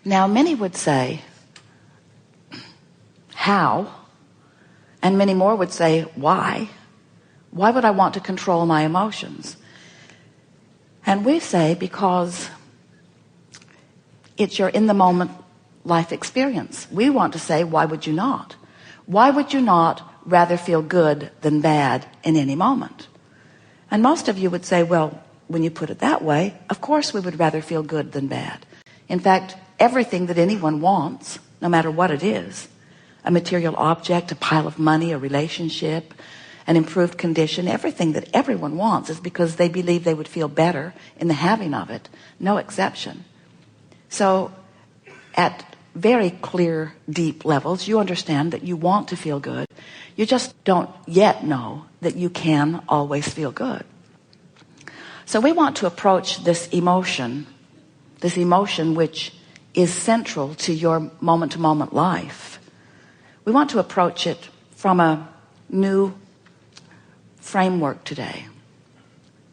Now, many would say, how? And many more would say, why? Why would I want to control my emotions? And we say, because it's your in-the-moment life experience. We want to say, why would you not? Why would you not rather feel good than bad in any moment? And most of you would say, well, when you put it that way, of course we would rather feel good than bad. In fact, everything that anyone wants, no matter what it is, a material object, a pile of money, a relationship, an improved condition, everything that everyone wants is because they believe they would feel better in the having of it. No exception. So at very clear, deep levels, you understand that you want to feel good. You just don't yet know that you can always feel good. So we want to approach this emotion which is central to your moment-to-moment life. We want to approach it from a new framework today.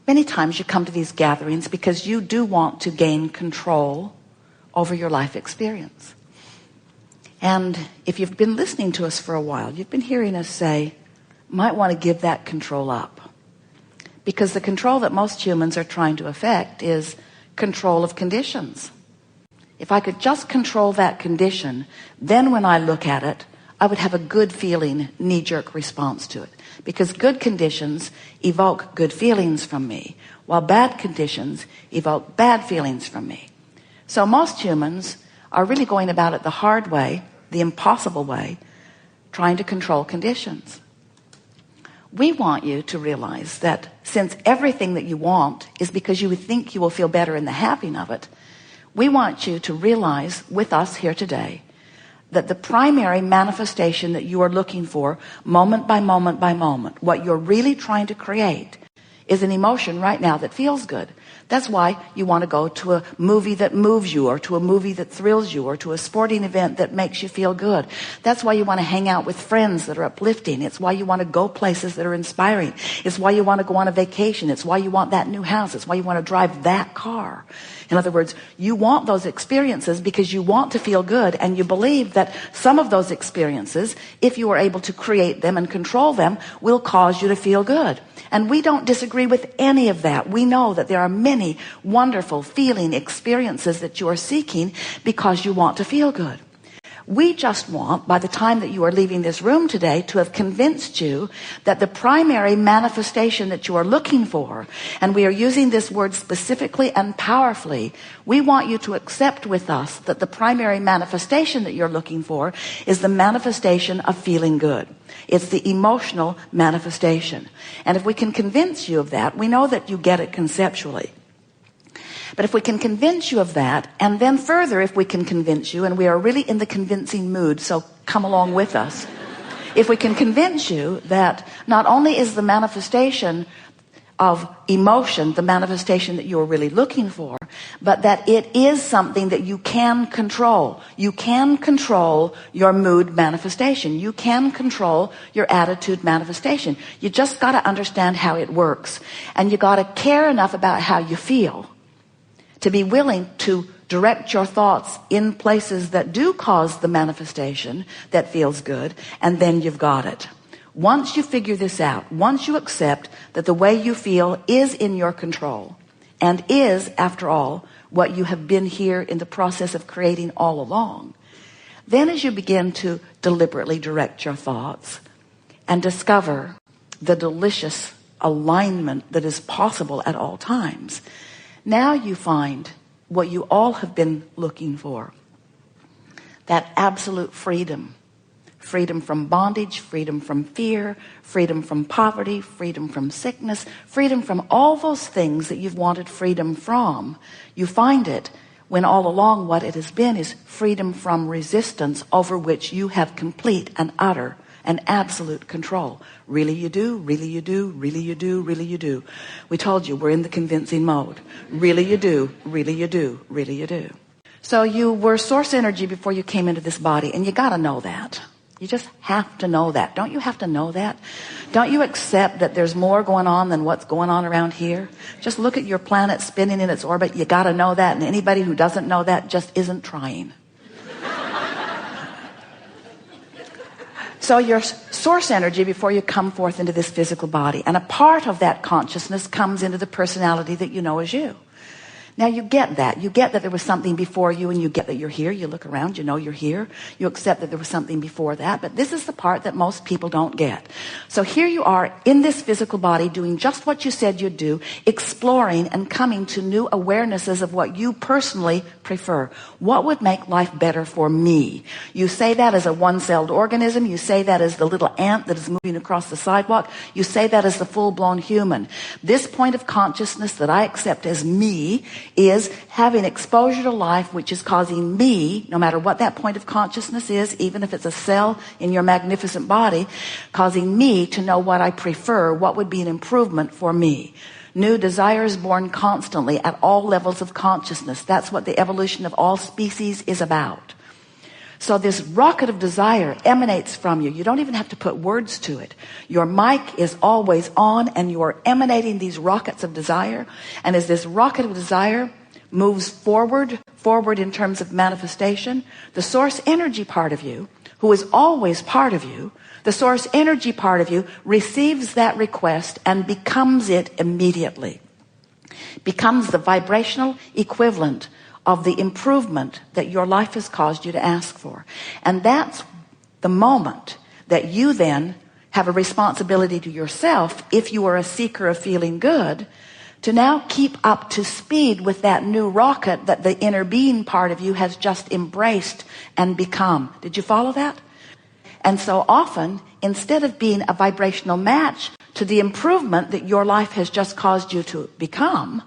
Many times you come to these gatherings because you do want to gain control over your life experience. And if you've been listening to us for a while, you've been hearing us say, might want to give that control up. Because the control that most humans are trying to effect is control of conditions. If I could just control that condition, then when I look at it, I would have a good feeling, knee-jerk response to it. Because good conditions evoke good feelings from me, while bad conditions evoke bad feelings from me. So most humans are really going about it the hard way, the impossible way, trying to control conditions. We want you to realize that since everything that you want is because you think you will feel better in the having of it, we want you to realize with us here today that the primary manifestation that you are looking for, moment by moment by moment, what you're really trying to create, is an emotion right now that feels good. That's why you want to go to a movie that moves you, or to a movie that thrills you, or to a sporting event that makes you feel good. That's why you want to hang out with friends that are uplifting. It's why you want to go places that are inspiring. It's why you want to go on a vacation. It's why you want that new house. It's why you want to drive that car. In other words, you want those experiences because you want to feel good, and you believe that some of those experiences, if you are able to create them and control them, will cause you to feel good. And we don't disagree with any of that. We know that there are many wonderful feeling experiences that you are seeking because you want to feel good. We just want, by the time that you are leaving this room today, to have convinced you that the primary manifestation that you are looking for, and we are using this word specifically and powerfully, we want you to accept with us that the primary manifestation that you're looking for is the manifestation of feeling good. It's the emotional manifestation. And if we can convince you of that, we know that you get it conceptually. But if we can convince you of that, and then further, if we can convince you, and we are really in the convincing mood, so come along with us. If we can convince you that not only is the manifestation of emotion the manifestation that you're really looking for, but that it is something that you can control. You can control your mood manifestation. You can control your attitude manifestation. You just got to understand how it works. And you got to care enough about how you feel to be willing to direct your thoughts in places that do cause the manifestation that feels good, and then you've got it. Once you figure this out, once you accept that the way you feel is in your control, and is, after all, what you have been here in the process of creating all along, then as you begin to deliberately direct your thoughts and discover the delicious alignment that is possible at all times, now you find what you all have been looking for. That absolute freedom. Freedom from bondage, freedom from fear, freedom from poverty, freedom from sickness, freedom from all those things that you've wanted freedom from. You find it when all along what it has been is freedom from resistance over which you have complete and utter and absolute control. Really you do, really you do, really you do, really you do. We told you we're in the convincing mode. Really you do, really you do, really you do. So you were source energy before you came into this body, and you got to know that. You just have to know that. Don't you have to know that? Don't you accept that there's more going on than what's going on around here? Just look at your planet spinning in its orbit. You got to know that. And anybody who doesn't know that just isn't trying. So your source energy before you come forth into this physical body. And a part of that consciousness comes into the personality that you know as you. Now you get that. You get that there was something before you, and you get that you're here. You look around, you know you're here. You accept that there was something before that. But this is the part that most people don't get. So here you are in this physical body doing just what you said you'd do, exploring and coming to new awarenesses of what you personally prefer. What would make life better for me? You say that as a one-celled organism. You say that as the little ant that is moving across the sidewalk. You say that as the full-blown human. This point of consciousness that I accept as me is having exposure to life, which is causing me, no matter what that point of consciousness is, even if it's a cell in your magnificent body, causing me to know what I prefer, what would be an improvement for me. New desires born constantly at all levels of consciousness. That's what the evolution of all species is about. So this rocket of desire emanates from you. You don't even have to put words to it. Your mic is always on, and you are emanating these rockets of desire. And as this rocket of desire moves forward in terms of manifestation, the source energy part of you, who is always part of you, the source energy part of you receives that request and becomes it immediately. Becomes the vibrational equivalent of the improvement that your life has caused you to ask for. And that's the moment that you then have a responsibility to yourself, if you are a seeker of feeling good, to now keep up to speed with that new rocket that the inner being part of you has just embraced and become. Did you follow that? And so often, instead of being a vibrational match to the improvement that your life has just caused you to become,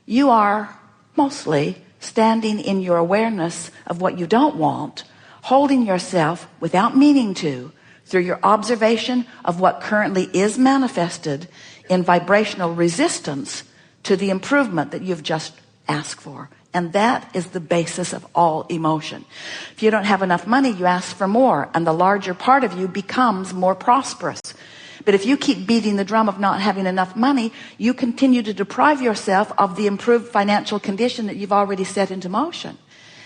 you are mostly standing in your awareness of what you don't want, holding yourself without meaning to, through your observation of what currently is manifested in vibrational resistance to the improvement that you've just asked for. And that is the basis of all emotion. If you don't have enough money, you ask for more, and the larger part of you becomes more prosperous. But if you keep beating the drum of not having enough money, you continue to deprive yourself of the improved financial condition that you've already set into motion.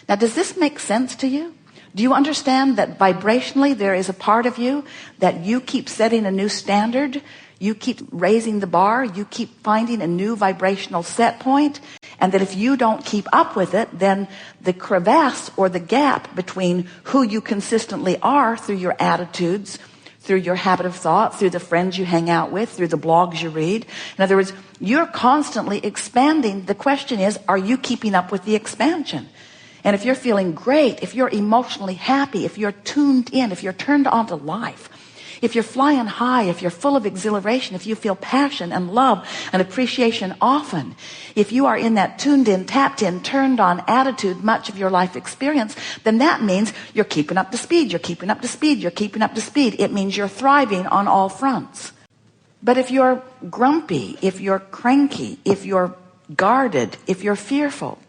Now, does this make sense to you? Do you understand that vibrationally there is a part of you that you keep setting a new standard? You keep raising the bar. You keep finding a new vibrational set point. And that if you don't keep up with it, then the crevasse or the gap between who you consistently are through your attitudes, through your habit of thought, through the friends you hang out with, through the blogs you read. In other words, you're constantly expanding. The question is, are you keeping up with the expansion? And if you're feeling great, if you're emotionally happy, if you're tuned in, if you're turned on to life, if you're flying high, if you're full of exhilaration, if you feel passion and love and appreciation often, if you are in that tuned in, tapped in, turned on attitude much of your life experience, then that means you're keeping up to speed, you're keeping up to speed, you're keeping up to speed. It means you're thriving on all fronts. But if you're grumpy, if you're cranky, if you're guarded, if you're fearful,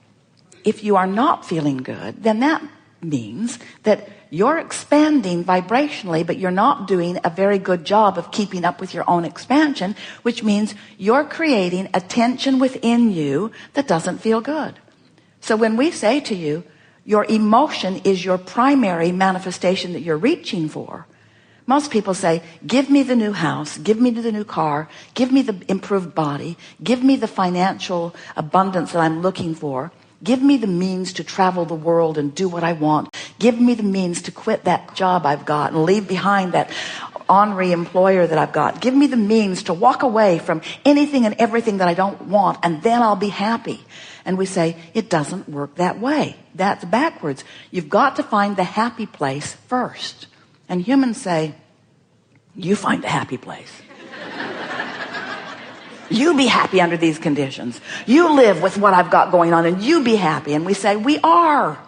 if you are not feeling good, then that means that you're expanding vibrationally, but you're not doing a very good job of keeping up with your own expansion, which means you're creating a tension within you that doesn't feel good. So when we say to you, your emotion is your primary manifestation that you're reaching for, most people say, give me the new house, give me the new car, give me the improved body, give me the financial abundance that I'm looking for. Give me the means to travel the world and do what I want. Give me the means to quit that job I've got and leave behind that ornery employer that I've got. Give me the means to walk away from anything and everything that I don't want, and then I'll be happy. And we say, it doesn't work that way. That's backwards. You've got to find the happy place first. And humans say, you find the happy place. You be happy under these conditions. You live with what I've got going on, and you be happy. And we say, we are.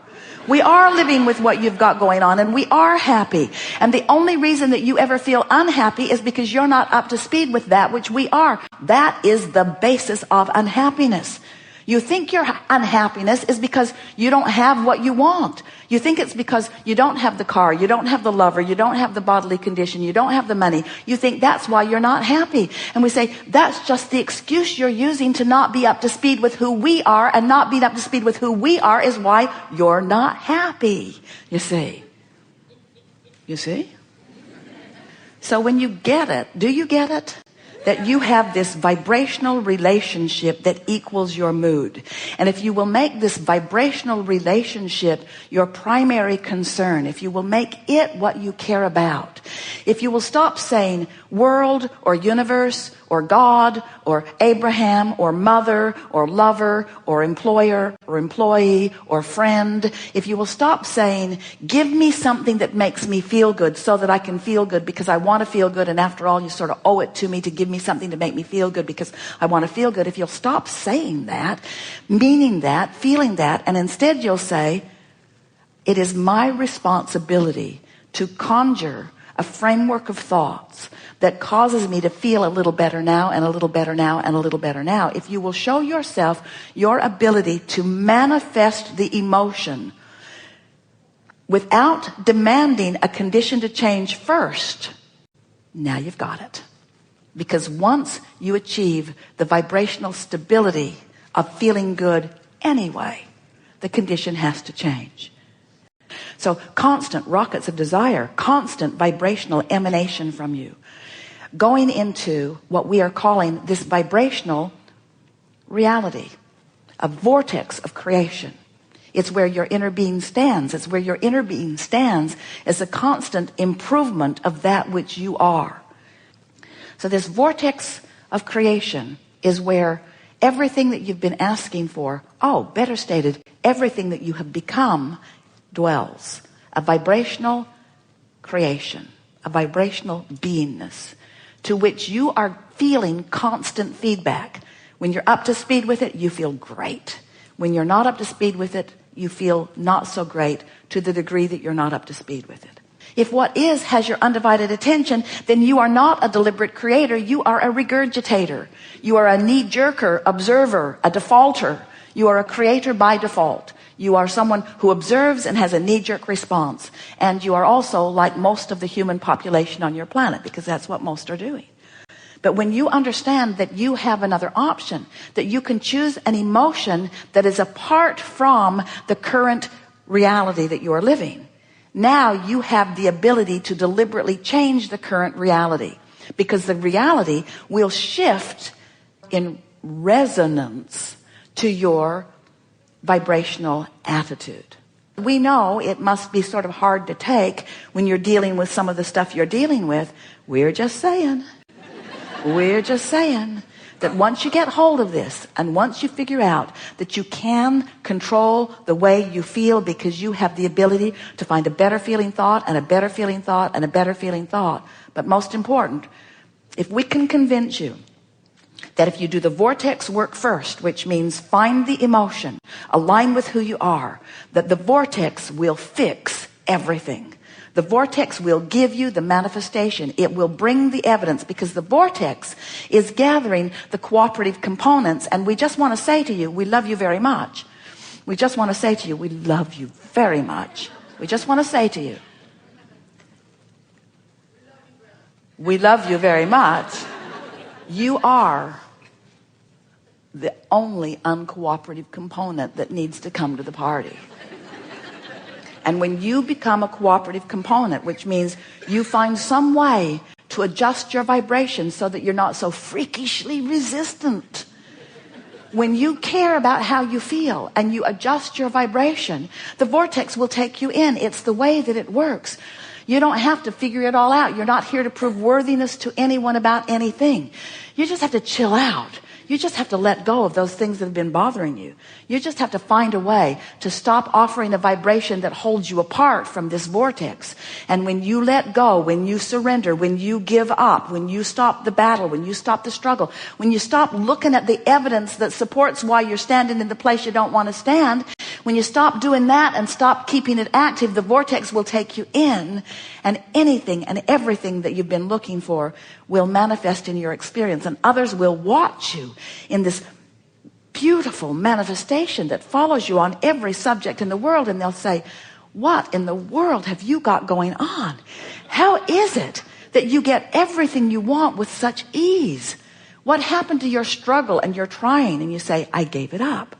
We are living with what you've got going on, and we are happy. And the only reason that you ever feel unhappy is because you're not up to speed with that which we are. That is the basis of unhappiness. You think your unhappiness is because you don't have what you want. You think it's because you don't have the car, you don't have the lover, you don't have the bodily condition, you don't have the money. You think that's why you're not happy. And we say, that's just the excuse you're using to not be up to speed with who we are, and not being up to speed with who we are is why you're not happy. You see? You see? So when you get it, do you get it? That you have this vibrational relationship that equals your mood. And if you will make this vibrational relationship your primary concern, if you will make it what you care about, if you will stop saying world or universe or God or Abraham or mother or lover or employer or employee or friend, if you will stop saying give me something that makes me feel good so that I can feel good because I want to feel good, and after all you sort of owe it to me to give me something to make me feel good because I want to feel good. If you'll stop saying that, meaning that, feeling that, and instead you'll say it is my responsibility to conjure a framework of thoughts that causes me to feel a little better now and a little better now and a little better now. If you will show yourself your ability to manifest the emotion without demanding a condition to change first, now you've got it. Because once you achieve the vibrational stability of feeling good anyway, the condition has to change. So constant rockets of desire, constant vibrational emanation from you, going into what we are calling this vibrational reality, a vortex of creation. It's where your inner being stands. It's where your inner being stands as a constant improvement of that which you are. So this vortex of creation is where everything that you've been asking for, better stated, everything that you have become dwells. A vibrational creation, a vibrational beingness to which you are feeling constant feedback. When you're up to speed with it, you feel great. When you're not up to speed with it, you feel not so great to the degree that you're not up to speed with it. If what is has your undivided attention, then you are not a deliberate creator. You are a regurgitator. You are a knee-jerker, observer, a defaulter. You are a creator by default. You are someone who observes and has a knee-jerk response. And you are also like most of the human population on your planet, because that's what most are doing. But when you understand that you have another option, that you can choose an emotion that is apart from the current reality that you are living, now you have the ability to deliberately change the current reality, because the reality will shift in resonance to your vibrational attitude. We know it must be sort of hard to take when you're dealing with some of the stuff you're dealing with. We're just saying that once you get hold of this, and once you figure out that you can control the way you feel, because you have the ability to find a better feeling thought and a better feeling thought and a better feeling thought. But most important, if we can convince you that if you do the vortex work first, which means find the emotion, align with who you are, that the vortex will fix everything. The vortex will give you the manifestation. It will bring the evidence, because the vortex is gathering the cooperative components. And we just want to say to you, we love you very much. We just want to say to you, we love you very much. We just want to say to you, we love you very much. You are the only uncooperative component that needs to come to the party. And when you become a cooperative component, which means you find some way to adjust your vibration so that you're not so freakishly resistant. When you care about how you feel and you adjust your vibration, the vortex will take you in. It's the way that it works. You don't have to figure it all out. You're not here to prove worthiness to anyone about anything. You just have to chill out. You just have to let go of those things that have been bothering you. You just have to find a way to stop offering a vibration that holds you apart from this vortex. And when you let go, when you surrender, when you give up, when you stop the battle, when you stop the struggle, when you stop looking at the evidence that supports why you're standing in the place you don't want to stand, when you stop doing that and stop keeping it active, the vortex will take you in, and anything and everything that you've been looking for will manifest in your experience, and others will watch you in this beautiful manifestation that follows you on every subject in the world, and they'll say, what in the world have you got going on? How is it that you get everything you want with such ease? What happened to your struggle and your trying? And you say, I gave it up.